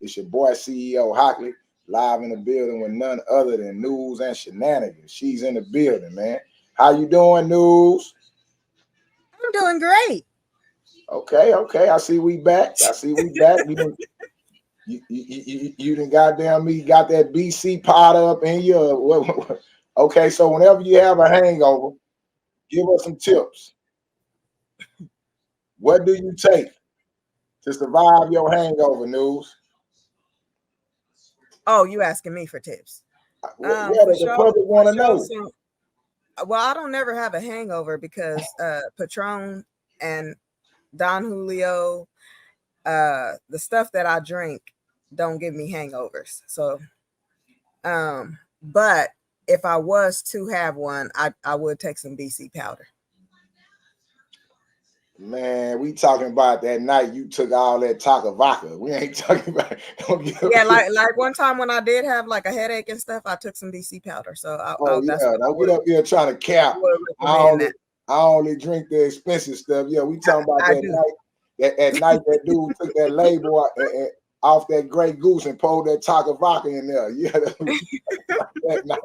It's your boy CEO Hockley, live in the building with none other than News and Shenanigans. She's in the building, man. How you doing, News? I'm doing great. Okay. I see we back. You done goddamn me got that BC pot up in your. Okay, so whenever you have a hangover, give us some tips. What do you take to survive your hangover, News? Oh, you asking me for tips? Yeah, For the sure, public for want to sure. know. So, well, I don't never have a hangover because Patron and Don Julio, the stuff that I drink, don't give me hangovers. So, but if I was to have one, I would take some BC powder. Man, we talking about that night you took all that taco vodka. We ain't talking about. Yeah, like one time when I did have like a headache and stuff, I took some BC powder. So Oh that's yeah, what I don't get up here trying to cap. would I recommend only, that. I only drink the expensive stuff. Yeah, we talking about I that do. night. That night that dude took that label off that Grey Goose and poured that taco vodka in there. Yeah, that night.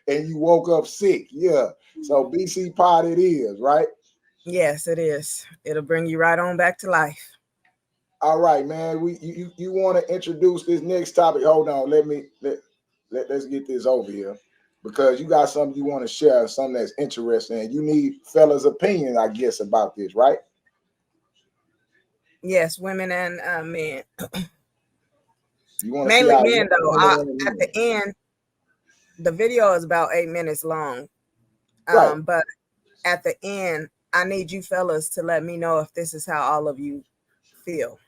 And you woke up sick. Yeah. So BC pot it is, right? Yes, it is. It'll bring you right on back to life. All right, man. You want to introduce this next topic? Hold on. Let's get this over here because you got something you want to share, something that's interesting. And you need fellas' opinion, I guess, about this, right? Yes, women and men. You want to see Mainly how men, though. women and At the men. end, the video is about 8 minutes long. Right. But at the end, I need you fellas to let me know if this is how all of you feel.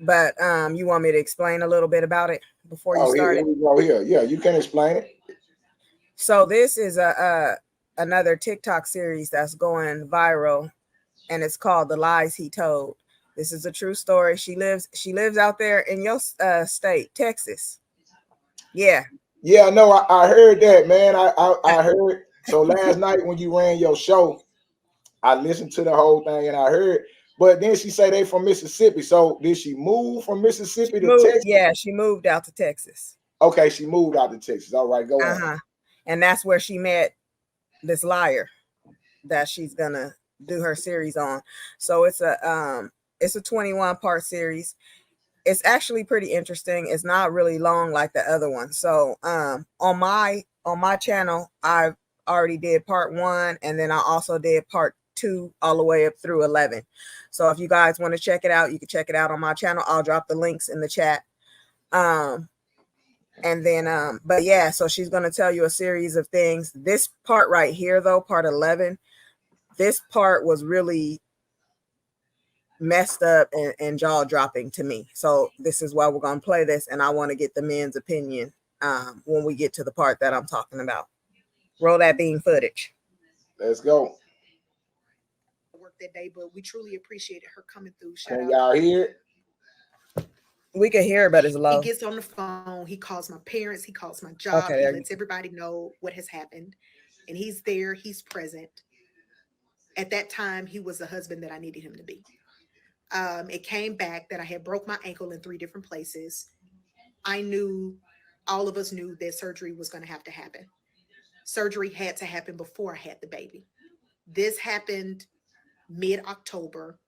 But you want me to explain a little bit about it before you Oh, start here it? we go. Here, yeah, you can explain it. So this is a another TikTok series that's going viral, and it's called "The Lies He Told." This is a true story. She lives out there in your state, Texas. Yeah. Yeah, no, I heard that, man. I heard. So last night when you ran your show, I listened to the whole thing and I heard. But then she say they from Mississippi. So did she move from Mississippi to Texas? Yeah, she moved out to Texas. Okay, she moved out to Texas. All right, go on. Uh-huh. And that's where she met this liar that she's gonna do her series on. So it's a 21 part series. It's actually pretty interesting. It's not really long like the other one. So on my channel, I already did part 1, and then I also did part 2 all the way up through 11. So if you guys want to check it out, you can check it out on my channel. I'll drop the links in the chat. And then but yeah, so she's going to tell you a series of things. This part right here though, part 11, this part was really messed up and jaw dropping to me. So this is why we're going to play this, and I want to get the men's opinion when we get to the part that I'm talking about. Roll that bean footage. Let's go. Work that day, but we truly appreciated her coming through. Shout Can out. y'all hear it? We can hear it, but it's low. He gets on the phone. He calls my parents. He calls my job. Okay, he lets everybody know what has happened, and he's there. He's present. At that time, he was the husband that I needed him to be. It came back that I had broke my ankle in 3 different places. I knew, all of us knew that surgery was going to have to happen. Surgery had to happen before I had the baby. This happened mid-October,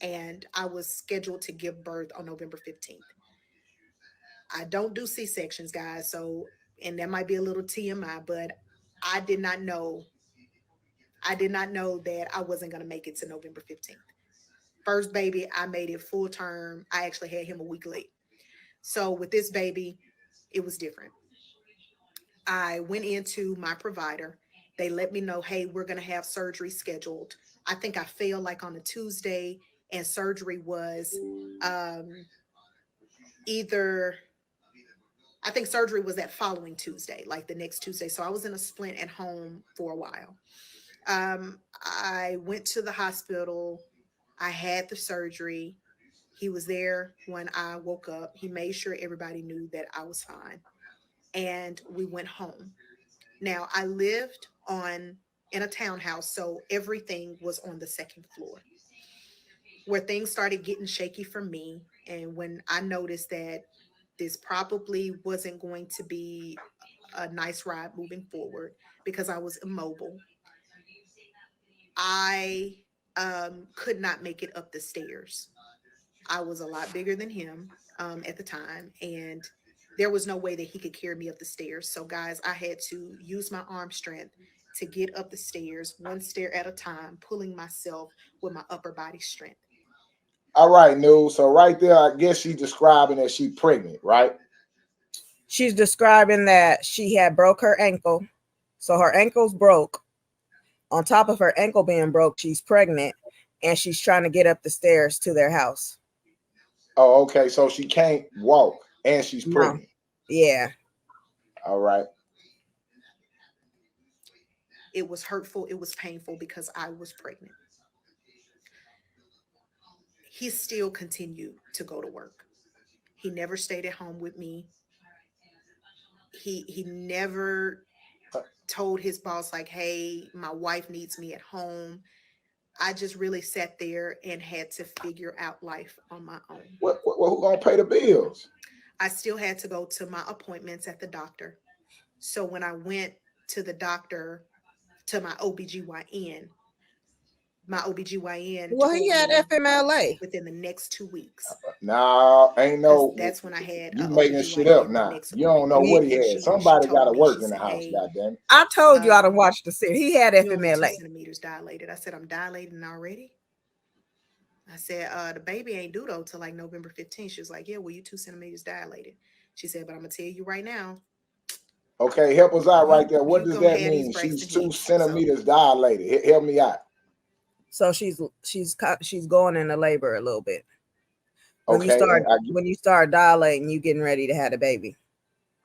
and I was scheduled to give birth on November 15th. I don't do C-sections, guys, so, and that might be a little TMI, but I did not know. I did not know that I wasn't going to make it to November 15th. First baby, I made it full term. I actually had him a week late. So with this baby, it was different. I went into my provider. They let me know, hey, we're going to have surgery scheduled. I think I fell like on a Tuesday, and surgery was either, I think surgery was that following Tuesday, like the next Tuesday. So I was in a splint at home for a while. I went to the hospital. I had the surgery. He was there when I woke up. He made sure everybody knew that I was fine. And we went home. Now, I lived on in a townhouse, so everything was on the second floor. Where things started getting shaky for me, and when I noticed that this probably wasn't going to be a nice ride moving forward because I was immobile, I could not make it up the stairs. I was a lot bigger than him at the time, and there was no way that he could carry me up the stairs. So, guys, I had to use my arm strength to get up the stairs, one stair at a time, pulling myself with my upper body strength. All right, news. So right there, I guess she's describing that she's pregnant, right? She's describing that she had broke her ankle. So her ankle's broke. On top of her ankle being broke, she's pregnant and she's trying to get up the stairs to their house. Oh, okay. So she can't walk and she's No. pregnant. Yeah. All right. It was hurtful. It was painful because I was pregnant. He still continued to go to work. He never stayed at home with me. He never told his boss like, "Hey, my wife needs me at home." I just really sat there and had to figure out life on my own. Who gonna pay the bills? I still had to go to my appointments at the doctor. So when I went to the doctor, to my OBGYN Well, he told had me FMLA. within the next 2 weeks. Nah, ain't no. That's when I had You a making shit up OBGYN the now. next You don't know appointment. what he And had. she Somebody got told to me, work she in the said, house. "Hey, Goddamn. I told y'all to um, watch the series. He had you're only 2 FMLA. centimeters dilated." I said, "I'm dilating already." I said, "The baby ain't due though till like November 15th." She was like, "Yeah, well, you 2 centimeters dilated." She said, "But I'm gonna tell you right now, Okay, help us out right there. What you does gonna that have these mean? She's Braxton two Hicks." So centimeters dilated. Help me out. So she's going into labor a little bit. When you Okay, start dilating, you getting ready to have a baby.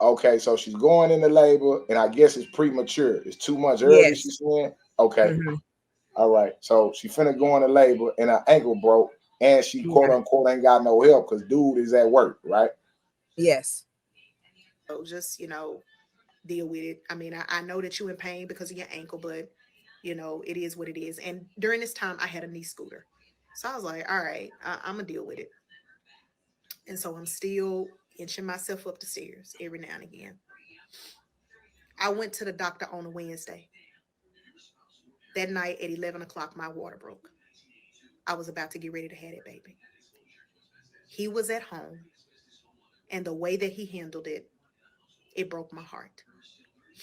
okay, so she's going into labor, and I guess it's premature. It's 2 months early. Yes. She's saying, okay, Mm-hmm. all right. So she finna go into labor, and her ankle broke, and she Yeah. quote unquote ain't got no help because dude is at work, right? Yes. just deal with it. I mean, I know that you're in pain because of your ankle, but it is what it is. And during this time, I had a knee scooter, so I was like, all right, I'm gonna deal with it. And so I'm still inching myself up the stairs every now and again. I went to the doctor on a Wednesday. That night at 11 o'clock, my water broke. I was about to get ready to have that baby. He was at home, and the way that he handled it, it broke my heart.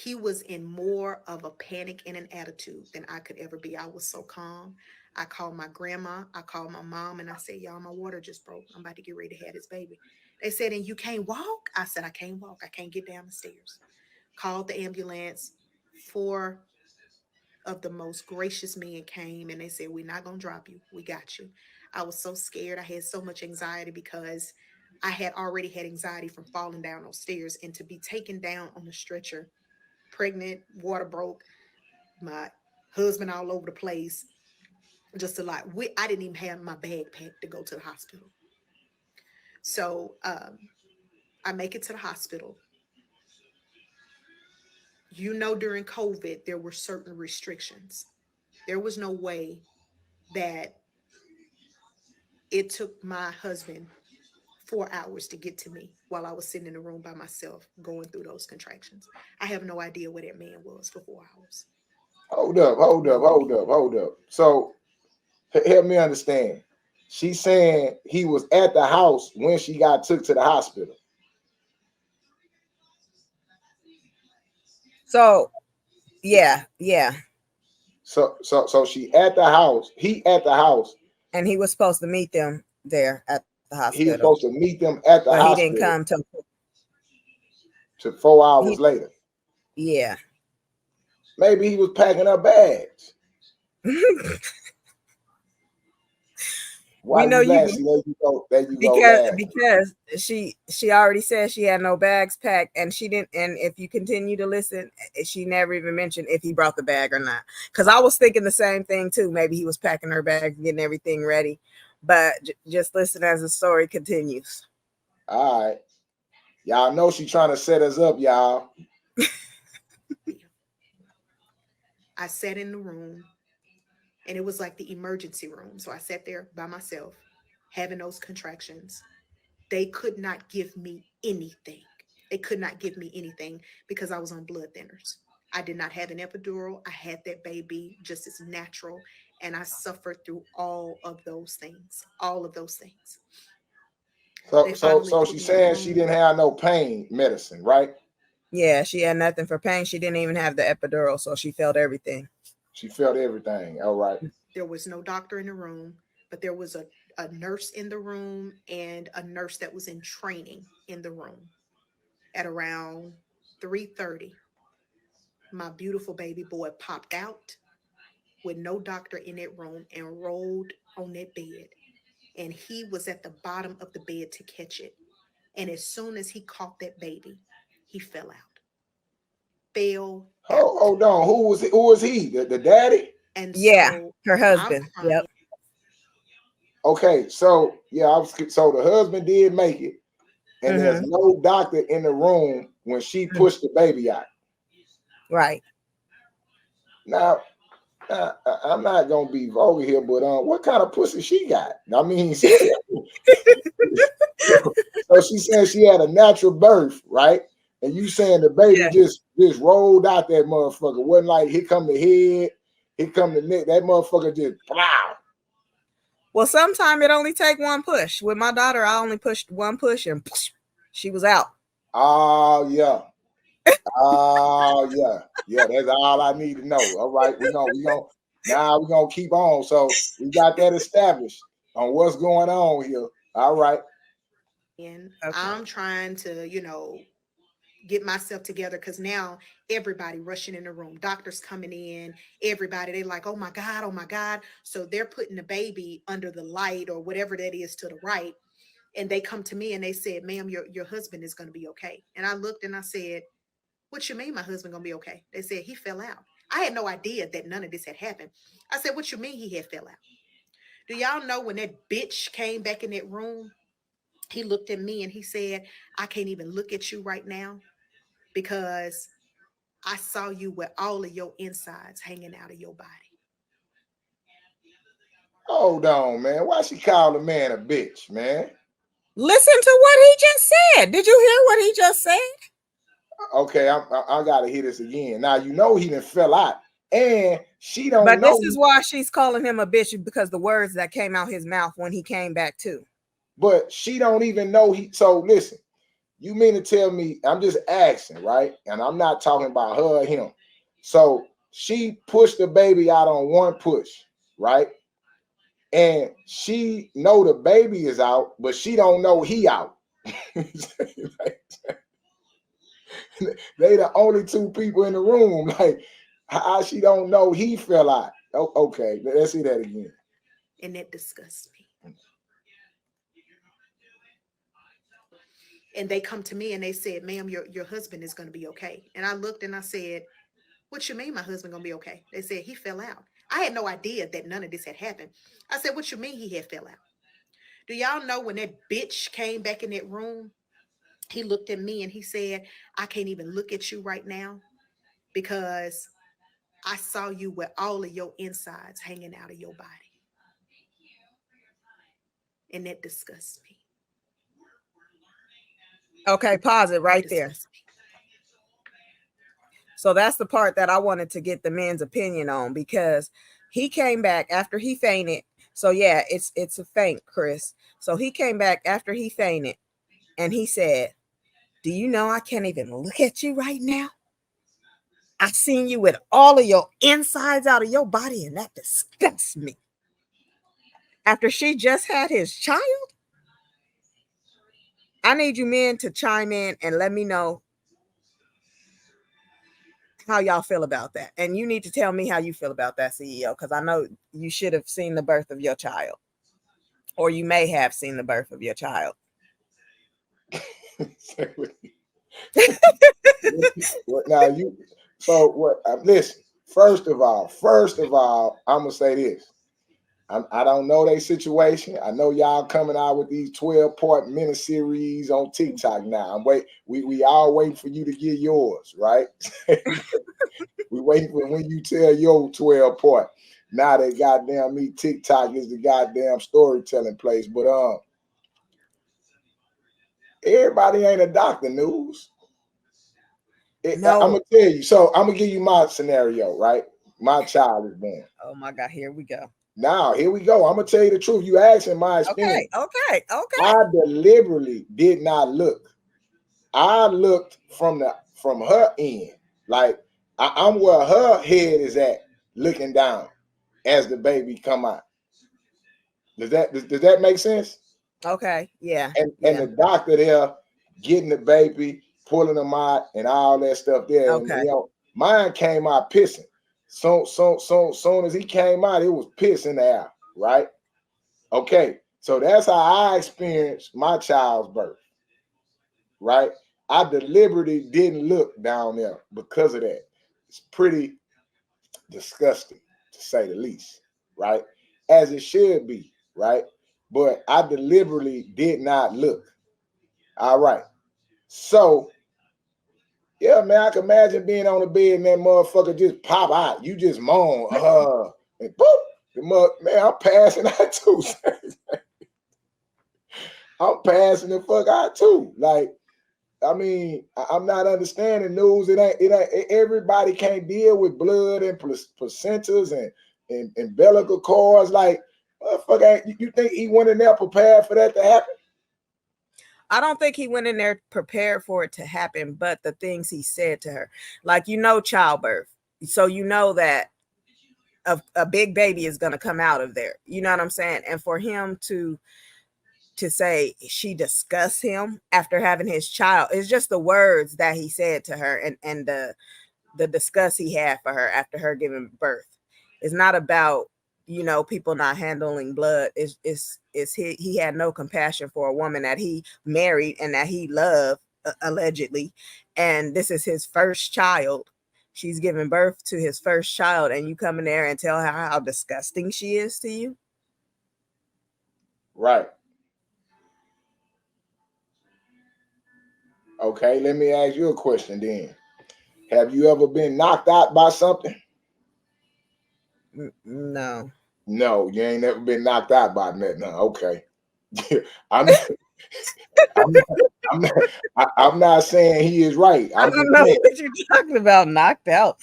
He was in more of a panic and an attitude than I could ever be. I was so calm. I called my grandma, I called my mom, and I said, "Y'all, my water just broke. I'm about to get ready to have this baby." They said, "And you can't walk?" I said, "I can't walk. I can't get down the stairs." Called the ambulance. Four of the most gracious men came and they said, "We're not going to drop you. We got you." I was so scared. I had so much anxiety because I had already had anxiety from falling down those stairs, and to be taken down on a stretcher, pregnant, water broke, my husband all over the place, just a lot. I didn't even have my bag packed to go to the hospital. So I make it to the hospital. During COVID, there were certain restrictions. There was no way that it took my husband 4 hours to get to me while I was sitting in the room by myself going through those contractions. I have no idea where that man was for 4 hours. Hold up, hold up, No hold idea. up, hold up. So help me understand. She's saying he was at the house when she got took to the hospital. So yeah. So she at the house. He at the house. And he was supposed to meet them there at the He was hospital, supposed to meet them at the but he didn't hospital come till to 4 hours he. later. Yeah. Maybe he was packing her bags. Why We know you you laugh? See, there you go. There you go laughing. because she already said she had no bags packed, and she didn't. And if you continue to listen, she never even mentioned if he brought the bag or not. Because I was thinking the same thing too. Maybe he was packing her bags, getting everything ready. But just listen as the story continues. All right. Y'all know she trying to set us up, y'all. I sat in the room, and it was like the emergency room. So I sat there by myself, having those contractions. They could not give me anything. They could not give me anything because I was on blood thinners. I did not have an epidural. I had that baby just as natural. And I suffered through all of those things. All of those things. So They finally put she's me in a saying she room. didn't have no pain medicine, right? Yeah, she had nothing for pain. She didn't even have the epidural, so she felt everything. She felt everything. All right. There was no doctor in the room, but there was a nurse in the room and a nurse that was in training in the room. At around 3:30, my beautiful baby boy popped out with no doctor in that room and rolled on that bed. And he was at the bottom of the bed to catch it. And as soon as he caught that baby, he fell out. Fell out. Hold on. Who was he? The daddy? And Yeah, so her I'm husband. crying. Yep. Okay, so yeah, so the husband did make it, and there's Mm-hmm. no doctor in the room when she pushed the baby out. Right. Now, I'm not gonna be vulgar here, but what kind of pussy she got? I mean, so she saying she had a natural birth, right? And you saying the baby Yeah. just rolled out that motherfucker? Wasn't like here come the head, here come the neck. That motherfucker just wow. Well, sometimes it only take one push. With my daughter, I only pushed one push and she was out. Oh yeah. Oh yeah. Yeah, that's all I need to know. All right, we gonna keep on. So we got that established on what's going on here. All right. And Okay. I'm trying to, get myself together because now everybody rushing in the room, doctors coming in, everybody, they like, oh my God, oh my God. So they're putting the baby under the light or whatever that is to the right. And they come to me and they said, ma'am, your husband is going to be okay. And I looked and I said, what you mean my husband going to be okay? They said he fell out. I had no idea that none of this had happened. I said, what you mean he had fell out? Do y'all know when that bitch came back in that room, he looked at me and he said, I can't even look at you right now because I saw you with all of your insides hanging out of your body. Hold on, man. Why she call the man a bitch, man? Listen to what he just said. Did you hear what he just said? Okay, I gotta hear this again. Now you know he done fell out, and she don't But this know. is why she's calling him a bitch, because the words that came out his mouth when he came back too. But she don't even know he. So listen, you mean to tell me? I'm just asking, right? And I'm not talking about her or him. So she pushed the baby out on one push, right? And she know the baby is out, but she don't know he out. They the only two people in the room. Like how she don't know he fell out. Oh, okay, let's see that again. And that disgusts me. And they come to me and they said, ma'am, your husband is going to be okay. And I looked and I said, what you mean my husband going to be okay? They said he fell out. I had no idea that none of this had happened. I said, what you mean he had fell out? Do y'all know when that bitch came back in that room, he looked at me and he said, I can't even look at you right now because I saw you with all of your insides hanging out of your body. And that disgusts me. Okay, pause it That right there. disgusts me. So that's the part that I wanted to get the men's opinion on, because he came back after he fainted. So yeah, it's a faint, Chris. So he came back after he fainted and he said, do you know I can't even look at you right now? I seen you with all of your insides out of your body, and that disgusts me. After she just had his child? I need you men to chime in and let me know how y'all feel about that. And you need to tell me how you feel about that, CEO, because I know you should have seen the birth of your child, or you may have seen the birth of your child. Now you. So what? Listen. First of all, I'm gonna say this. I don't know their situation. I know y'all coming out with these 12-part miniseries on TikTok now. We all waiting for you to get yours, right? We waiting for when you tell your 12 part. Now they goddamn me, TikTok is the goddamn storytelling place. But everybody ain't a doctor, News. No. I'm gonna tell you. So I'm gonna give you my scenario, right? My child is born. Oh my God, here we go. Now, here we go. I'm gonna tell you the truth. You asking my experience. Okay. I deliberately did not look. I looked from her end. Like I'm where her head is at, looking down as the baby come out. Does that make sense? Okay, yeah. And the doctor there getting the baby, pulling them out, and all that stuff there. Okay. And mine came out pissing. So soon as he came out, it was piss in the air, right? Okay, so that's how I experienced my child's birth, right? I deliberately didn't look down there because of that. It's pretty disgusting, to say the least, right? As it should be, right? But I deliberately did not look. All right. So, yeah, man, I can imagine being on the bed and that motherfucker just pop out. You just moan, and boop. Man, I'm passing out too. I'm passing the fuck out too. Like, I mean, I'm not understanding News. It ain't everybody can't deal with blood and placentas and umbilical cords. Like, motherfucker, you think he went in there prepared for that to happen? I don't think he went in there prepared for it to happen, but the things he said to her, like, childbirth. So you know that a big baby is going to come out of there. You know what I'm saying? And for him to say she disgusts him after having his child, it's just the words that he said to her and the disgust he had for her after her giving birth. It's not about people not handling blood. It's he had no compassion for a woman that he married and that he loved, allegedly, and this is his first child. She's giving birth to his first child, and you come in there and tell her how disgusting she is to you. Right. Okay, let me ask you a question then. Have you ever been knocked out by something? No. No, you ain't never been knocked out by nothing. Huh? Okay. I'm not saying he is right. I don't know what you're talking about. Knocked out.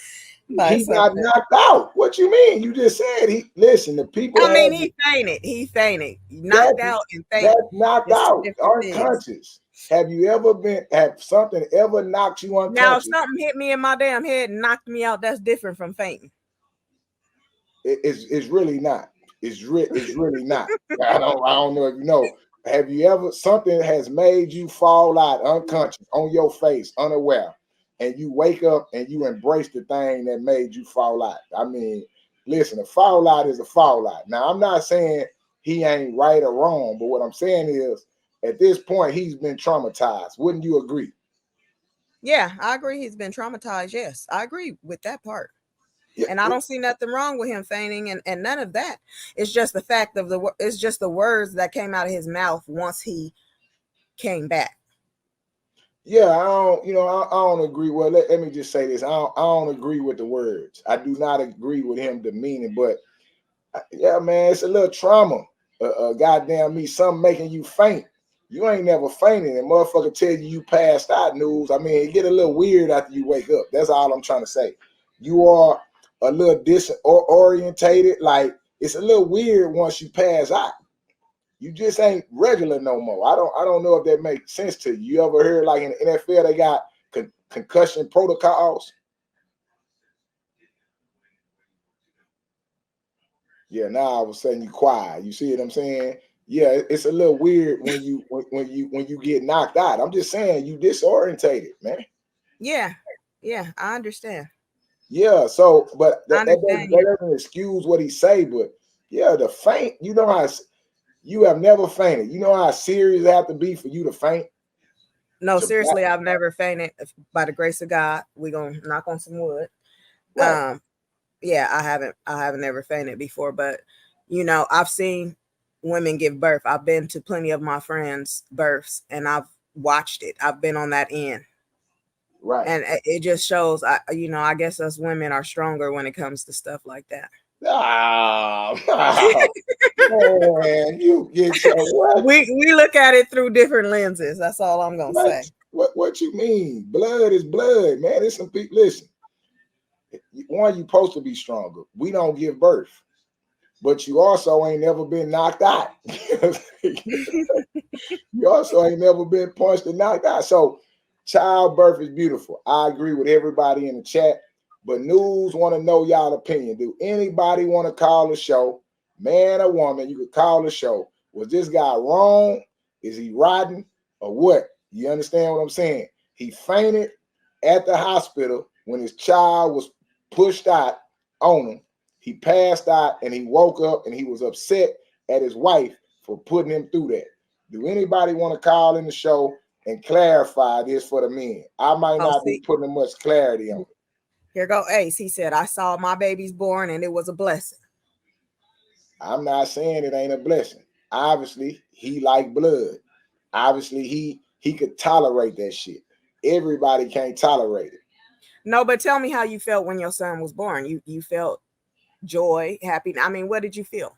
He got knocked out. What you mean? You just said he. Listen, the people. I mean, he fainted. He fainted. Knocked out and fainted. That's knocked out. Unconscious. Have you ever have something ever knocked you unconscious? Now, if something hit me in my damn head and knocked me out, that's different from fainting. It's really not. It's really not. I don't know if you know. Have you ever something has made you fall out unconscious on your face, unaware, and you wake up and you embrace the thing that made you fall out? I mean, listen, a fall out is a fall out. Now, I'm not saying he ain't right or wrong, but what I'm saying is, at this point, he's been traumatized. Wouldn't you agree? Yeah, I agree. He's been traumatized. Yes, I agree with that part. Yeah, and I don't see nothing wrong with him fainting and none of that. It's just the fact of it's just the words that came out of his mouth once he came back. Yeah, I don't agree. Well, let me just say this. I don't agree with the words. I do not agree with him demeaning, but yeah, man, it's a little trauma. Goddamn me, something making you faint. You ain't never fainted, and motherfucker tell you passed out. News. I mean, it get a little weird after you wake up. That's all I'm trying to say. You are a little disorientated. Like, it's a little weird once you pass out. You just ain't regular no more. I don't know if that makes sense to you. You ever heard like in the NFL they got concussion protocols? Yeah, now all of a sudden you quiet. You see what I'm saying? Yeah, it's a little weird when you get knocked out. I'm just saying you disorientated, man. Yeah, I understand. Yeah, so but that doesn't excuse what he say, but yeah, the faint, you know how you have never fainted. You know how serious it have to be for you to faint? No, seriously, I've never fainted. By the grace of God, we're gonna knock on some wood. Right. Yeah, I haven't never fainted before, but I've seen women give birth. I've been to plenty of my friends' births and I've watched it. I've been on that end. Right. And it just shows, I guess us women are stronger when it comes to stuff like that. Ah, man, you get your what? We look at it through different lenses. That's all I'm gonna What? say. What you mean? Blood is blood, man. There's some people. Listen, one, you supposed to be stronger. We don't give birth, but you also ain't never been knocked out. You also ain't never been punched and knocked out. So childbirth is beautiful. I agree with everybody in the chat. But news want to know y'all opinion. Do anybody want to call the show? Man or woman, you could call the show. Was this guy wrong? Is he rotten or what? You understand what I'm saying? He fainted at the hospital when his child was pushed out on him. He passed out and he woke up and he was upset at his wife for putting him through that. Do anybody want to call in the show and clarify this for the men? I might not be putting much clarity on it. Here go Ace. He said, I saw my babies born and it was a blessing. I'm not saying it ain't a blessing. Obviously, he like blood. Obviously, he could tolerate that shit. Everybody can't tolerate it. No, but tell me how you felt when your son was born. You felt joy, happy. I mean, what did you feel?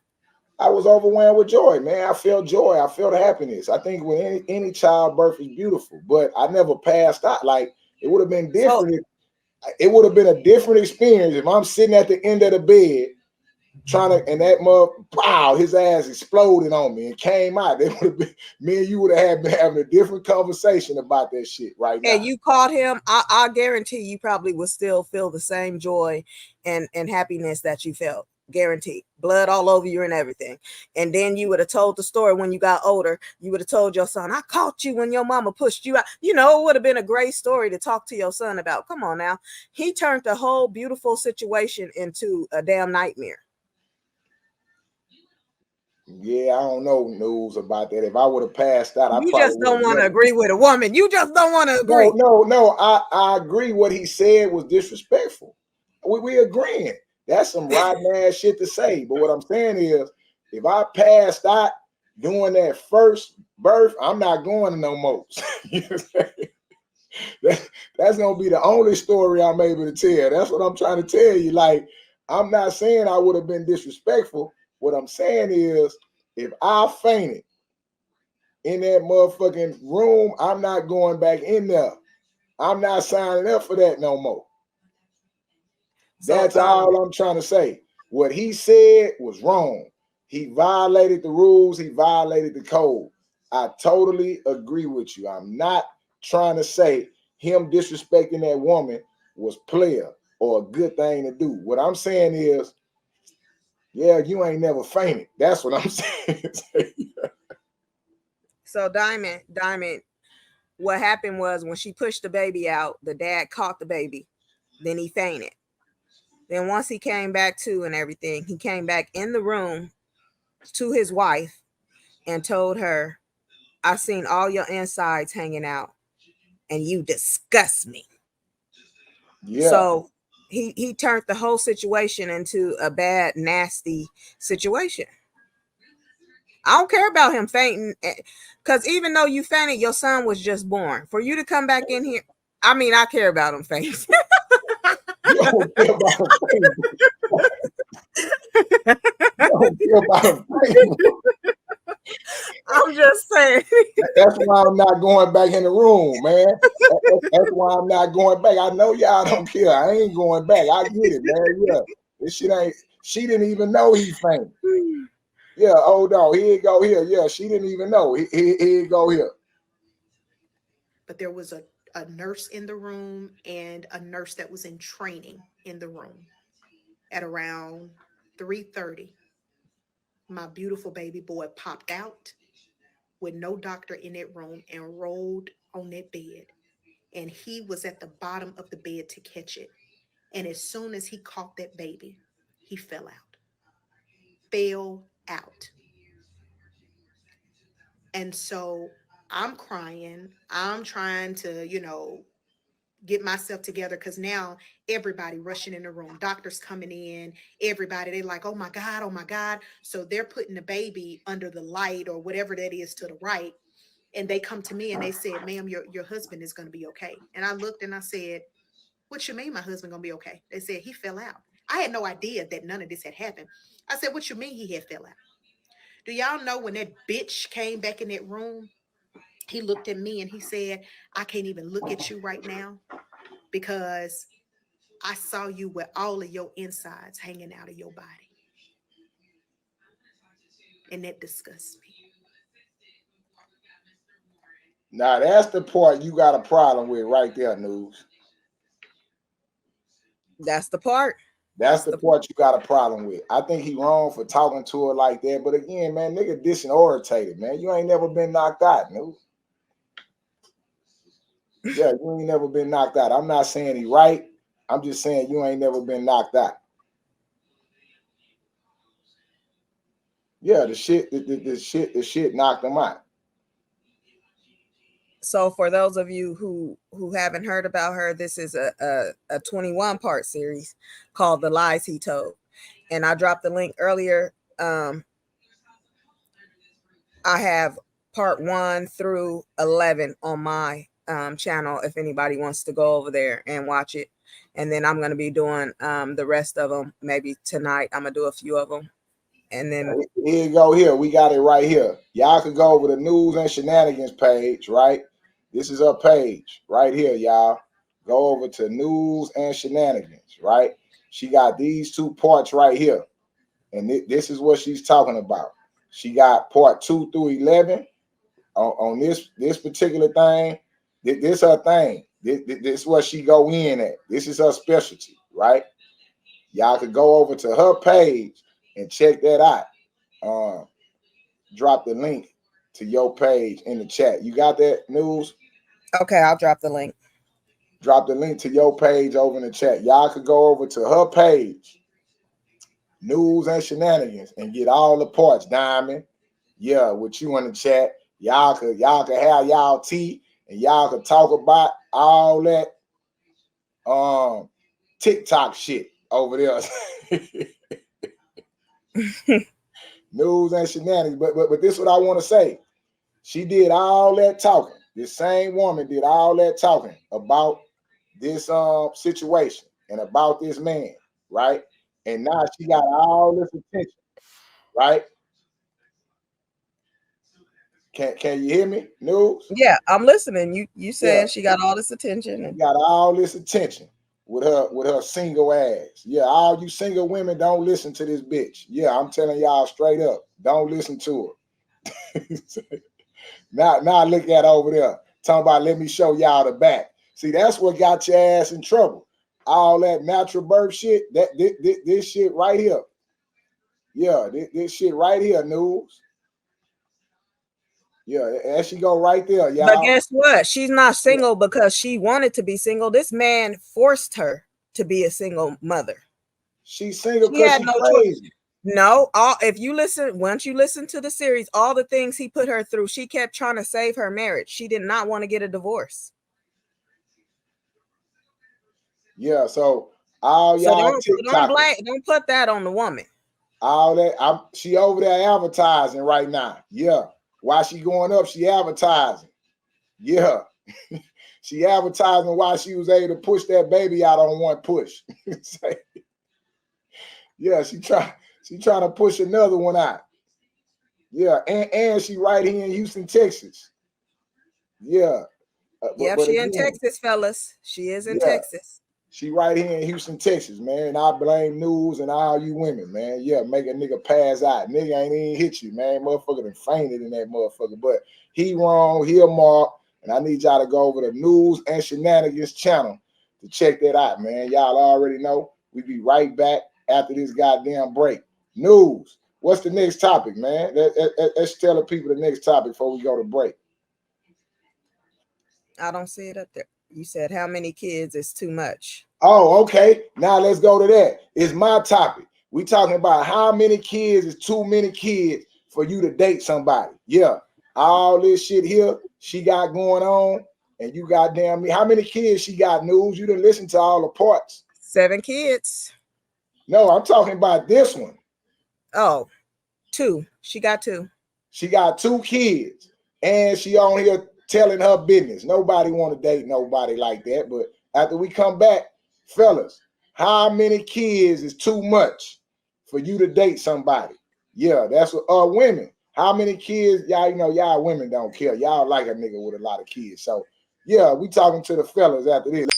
I was overwhelmed with joy, man. I felt joy. I felt happiness. I think when any childbirth is beautiful, but I never passed out. Like, it would have been different. It would have been a different experience if I'm sitting at the end of the bed trying to, and that mother, wow, his ass exploded on me and came out. It would have been, me and you would have been having a different conversation about that shit right now. And you caught him, I guarantee you probably would still feel the same joy and happiness that you felt. Guaranteed. Blood all over you and everything. And then you would have told the story when you got older. You would have told your son, I caught you when your mama pushed you out. It would have been a great story to talk to your son about. Come on now. He turned the whole beautiful situation into a damn nightmare. Yeah, I don't know news about that. If I would have passed out, I You probably just don't want to never. agree with a woman. You just don't want to agree. No. I agree. What he said was disrespectful. We agreeing. That's some rotten ass shit to say. But what I'm saying is, if I passed out doing that first birth, I'm not going to no more. That's gonna be the only story I'm able to tell. That's what I'm trying to tell you. Like, I'm not saying I would have been disrespectful. What I'm saying is, if I fainted in that motherfucking room, I'm not going back in there. I'm not signing up for that no more. That's all I'm trying to say. What he said was wrong. He violated the rules. He violated the code. I totally agree with you. I'm not trying to say him disrespecting that woman was player or a good thing to do. What I'm saying is, yeah, you ain't never fainted. That's what I'm saying. So Diamond, what happened was when she pushed the baby out, the dad caught the baby, then he fainted. Then once he came back to and everything, he came back in the room to his wife and told her, I seen all your insides hanging out and you disgust me. Yeah. So he turned the whole situation into a bad, nasty situation. I don't care about him fainting, because even though you fainted, your son was just born. For you to come back in here, I mean, I care about him fainting. You don't care about him fainting. You don't care about him fainting. I'm just saying. That's why I'm not going back in the room, man. That's why I'm not going back. I know y'all don't care. I ain't going back. I get it, man. Yeah, this shit ain't. She didn't even know he fainted. Yeah, oh no, he go here. Yeah, she didn't even know. He go here. But there was a nurse in the room and a nurse that was in training in the room at around 3:30. My beautiful baby boy popped out with no doctor in that room and rolled on that bed. And he was at the bottom of the bed to catch it. And as soon as he caught that baby, he fell out. Fell out. And so I'm crying. I'm trying to, get myself together because now everybody rushing in the room, doctors coming in, everybody, they like, oh my God. So they're putting the baby under the light or whatever that is to the right. And they come to me and they said, ma'am, your husband is going to be okay. And I looked and I said, what you mean my husband going to be okay? They said he fell out. I had no idea that none of this had happened. I said, what you mean he had fell out? Do y'all know when that bitch came back in that room, he looked at me and he said, I can't even look at you right now because I saw you with all of your insides hanging out of your body. And that disgusts me. Now that's the part you got a problem with right there, News. That's the part. That's the part you got a problem with. I think he wrong for talking to her like that. But again, man, nigga disorientated, man. You ain't never been knocked out, News. Yeah, you ain't never been knocked out. I'm not saying he right. I'm just saying you ain't never been knocked out. Yeah, the shit knocked him out. So for those of you who haven't heard about her, this is a 21 part series called The Lies He Told. And I dropped the link earlier. I have part 1 through 11 on my channel if anybody wants to go over there and watch it. And then I'm going to be doing the rest of them maybe tonight. I'm going to do a few of them. And then here you go. Here we got it right here. Y'all can go over the News and Shenanigans page, right? This is her page right here, y'all. Go over to News and Shenanigans, right? She got these 2 parts right here, and this is what she's talking about. She got part 2 through 11 on this particular thing. This her thing. This is what she go in at. This is her specialty, right? Y'all could go over to her page and check that out. Drop the link to your page in the chat. You got that, News? Okay, I'll drop the link. Drop the link to your page over in the chat. Y'all could go over to her page, News and Shenanigans, and get all the parts, Diamond. Yeah, with you in the chat. Y'all could have y'all tea and y'all could talk about all that TikTok shit over there. News and Shenanigans. But this is what I want to say. She did all that talking. This same woman did all that talking about this situation and about this man, right? And now she got all this attention, right? Can you hear me, News? Yeah, I'm listening. You saying she got all this attention and got all this attention with her single ass. Yeah, all you single women, don't listen to this bitch. Yeah, I'm telling y'all straight up, don't listen to her. Now look at over there talking about let me show y'all the back. See, that's what got your ass in trouble. All that natural birth shit, this shit right here. Yeah, this shit right here, News. Yeah, there she go right there, y'all. But guess what? She's not single because she wanted to be single. This man forced her to be a single mother. She's single because she's crazy. No, if you listen, once you listen to the series, all the things he put her through, she kept trying to save her marriage. She did not want to get a divorce. Yeah, so all y'all don't put that on the woman. All that she over there advertising right now. Yeah. While she going up, she advertising. Yeah. She advertising while she was able to push that baby out on one push. Yeah, she trying to push another one out. Yeah, and she right here in Houston, Texas. Yeah. But she again, in Texas, fellas. She is in Texas. She right here in Houston, Texas, man. And I blame News and all you women, man. Yeah, make a nigga pass out. Nigga ain't even hit you, man. Motherfucker done fainted in that motherfucker. But he wrong, he a mark. And I need y'all to go over the News and Shenanigans channel to check that out, man. Y'all already know. We be right back after this goddamn break. News, what's the next topic, man? Let's tell the people the next topic before we go to break. I don't see it up there. You said how many kids is too much. Oh, okay. Now let's go to that. It's my topic. We talking about how many kids is too many kids for you to date somebody. Yeah. All this shit here she got going on, and you goddamn me. How many kids she got, News? You didn't listen to all the parts. 7 kids. No, I'm talking about this one. Oh, 2. She got 2. She got 2 kids. and she on here telling her business. Nobody want to date nobody like that. But after we come back, fellas, how many kids is too much for you to date somebody? Yeah, that's what women. How many kids? Y'all, y'all women don't care. Y'all like a nigga with a lot of kids. So yeah, we talking to the fellas after this.